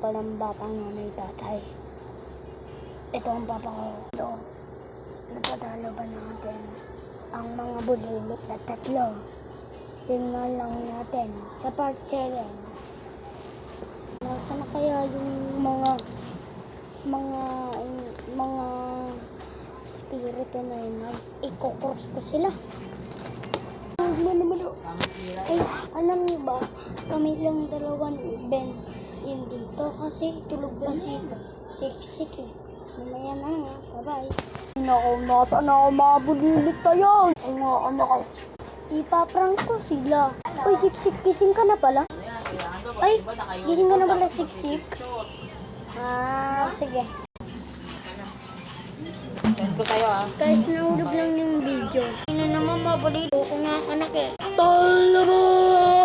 pa ng batang nanay tatay. Ito ang papa ko. Ito, natatalo ba natin ang mga bulilit na tatlo? Tingnan lang natin sa part 7. Nasaan na kaya yung mga spirito na yun? Iko-cross ko sila. Ay, alam niyo ba, kami lang dalawa ni Ben yun dito kasi tulog pa si Siksik eh. Mamaya na nga, bye-bye. Nasaan na ako mga bulilit tayo? Ay nga, ko. Ipaprank ko sila. Uy, Siksik, gising ka na pala? Ay, gising ka na pala, Siksik? Sige. Send ko sa'yo Guys, nahulog lang yung video. Ano naman, mabalito ko nga anak eh. Talaba!